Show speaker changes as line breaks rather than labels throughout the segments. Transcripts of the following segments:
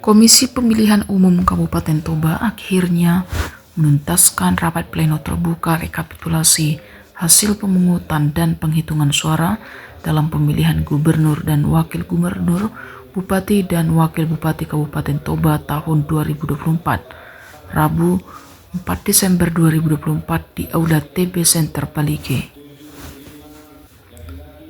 Komisi Pemilihan Umum Kabupaten Toba akhirnya menuntaskan rapat pleno terbuka rekapitulasi hasil pemungutan dan penghitungan suara dalam pemilihan gubernur dan wakil gubernur, bupati dan wakil bupati Kabupaten Toba tahun 2024, Rabu 4 Desember 2024 di Aula TB Center Palige.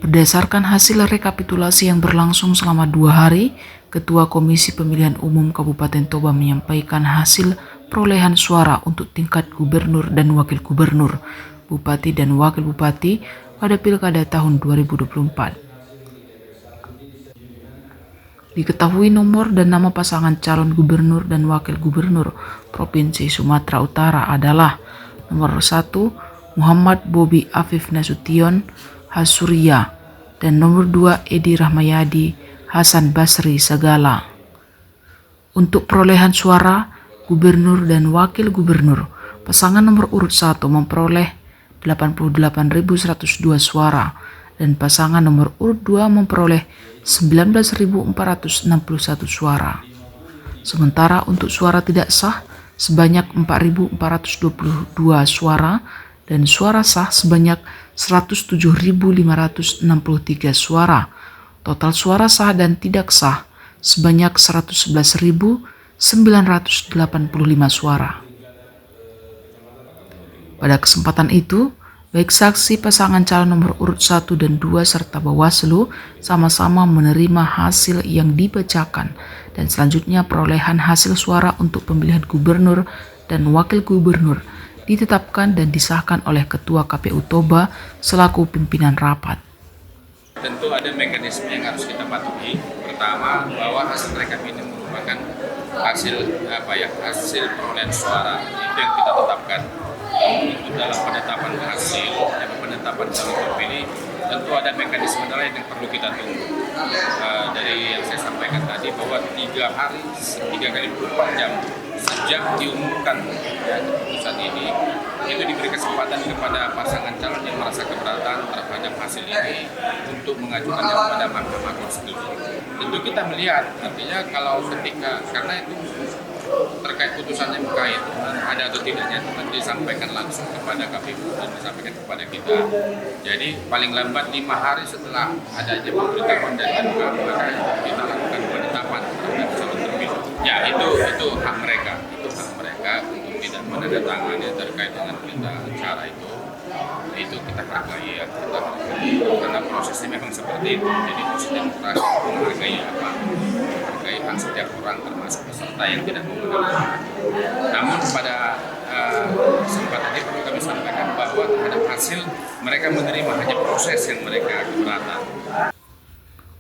Berdasarkan hasil rekapitulasi yang berlangsung selama 2 hari, Ketua Komisi Pemilihan Umum Kabupaten Toba menyampaikan hasil perolehan suara untuk tingkat gubernur dan wakil gubernur, bupati dan wakil bupati pada pilkada tahun 2024. Diketahui nomor dan nama pasangan calon gubernur dan wakil gubernur Provinsi Sumatera Utara adalah nomor 1 Muhammad Bobi Afif Nasution Hasuria dan nomor 2 Edi Rahmayadi Hasan Basri Sagala. Untuk perolehan suara gubernur dan wakil gubernur, pasangan nomor urut 1 memperoleh 88.102 suara dan pasangan nomor urut 2 memperoleh 19.461 suara. Sementara untuk suara tidak sah sebanyak 4.422 suara dan suara sah sebanyak 107.563 suara. Total suara sah dan tidak sah sebanyak 111.985 suara. Pada kesempatan itu, baik saksi pasangan calon nomor urut 1 dan 2 serta Bawaslu sama-sama menerima hasil yang dibacakan dan selanjutnya perolehan hasil suara untuk pemilihan gubernur dan wakil gubernur ditetapkan dan disahkan oleh Ketua KPU Toba selaku pimpinan rapat.
Tentu ada mekanisme yang harus kita patuhi. Pertama, bahwa hasil rekap ini merupakan hasil perolehan suara itu yang kita tetapkan. Itu dalam penetapan hasil dan penetapan calon terpilih tentu ada mekanisme lain yang perlu kita tunggu. Dari yang saya sampaikan tadi bahwa 3 kali 24 jam sejak diumumkan keputusan ini, itu diberi kesempatan kepada pasangan calon yang merasa keberatan terhadap hasil ini untuk mengajukannya kepada Mahkamah Konstitusi. Tentu kita melihat, artinya kalau karena itu terkait putusan MK itu ada atau tidaknya itu nanti disampaikan langsung kepada KPU dan disampaikan kepada kita. Jadi paling lambat 5 hari setelah adanya pemberitahuan dari MK, maka kita lakukan penetapan terhadap calon terpilih. Ya itu hak mereka, untuk tidak menandatangani terkait dengan berita acara itu kita hargai ya, karena prosesnya memang seperti itu. Jadi proses demokrasi menghargai hak setiap orang termasuk peserta yang tidak menggunakan. Namun pada kesempatan ini perlu kami sampaikan bahwa terhadap hasil mereka menerima hanya proses yang mereka keberatan.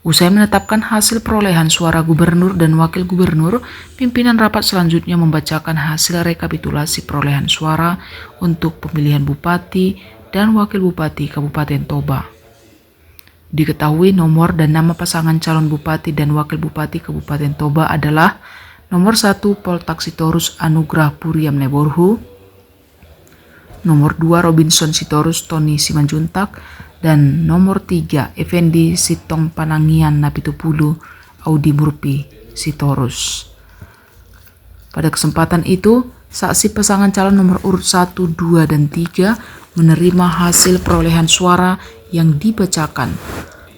Usai menetapkan hasil perolehan suara gubernur dan wakil gubernur, pimpinan rapat selanjutnya membacakan hasil rekapitulasi perolehan suara untuk pemilihan bupati dan wakil bupati Kabupaten Toba. Diketahui nomor dan nama pasangan calon bupati dan wakil bupati Kabupaten Toba adalah nomor 1 Poltak Sitorus Anugrah Puriam Neborhu, nomor 2 Robinson Sitorus Tony Simanjuntak, dan nomor 3 Effendi Sitong Panangian Napitupulu Audi Murpi Sitorus. Pada kesempatan itu, saksi pasangan calon nomor urut 1, 2, dan 3 menerima hasil perolehan suara yang dibacakan.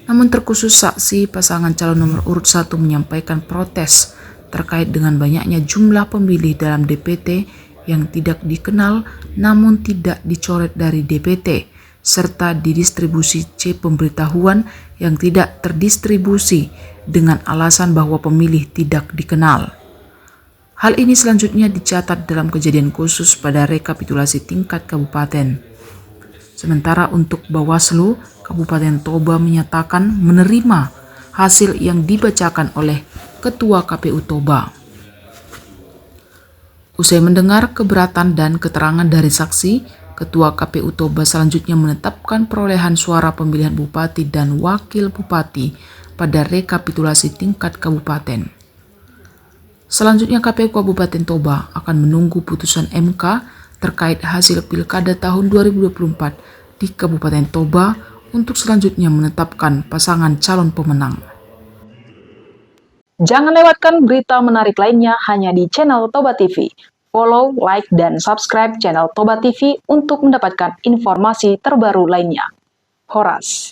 Namun terkhusus saksi pasangan calon nomor urut 1 menyampaikan protes terkait dengan banyaknya jumlah pemilih dalam DPT yang tidak dikenal namun tidak dicoret dari DPT, serta didistribusi C pemberitahuan yang tidak terdistribusi dengan alasan bahwa pemilih tidak dikenal. Hal ini selanjutnya dicatat dalam kejadian khusus pada rekapitulasi tingkat kabupaten. Sementara untuk Bawaslu, Kabupaten Toba menyatakan menerima hasil yang dibacakan oleh Ketua KPU Toba. Usai mendengar keberatan dan keterangan dari saksi, Ketua KPU Toba selanjutnya menetapkan perolehan suara pemilihan bupati dan wakil bupati pada rekapitulasi tingkat kabupaten. Selanjutnya KPU Kabupaten Toba akan menunggu putusan MK terkait hasil pilkada tahun 2024 di Kabupaten Toba untuk selanjutnya menetapkan pasangan calon pemenang.
Jangan lewatkan berita menarik lainnya hanya di channel Toba TV. Follow, like, dan subscribe channel Toba TV untuk mendapatkan informasi terbaru lainnya. Horas.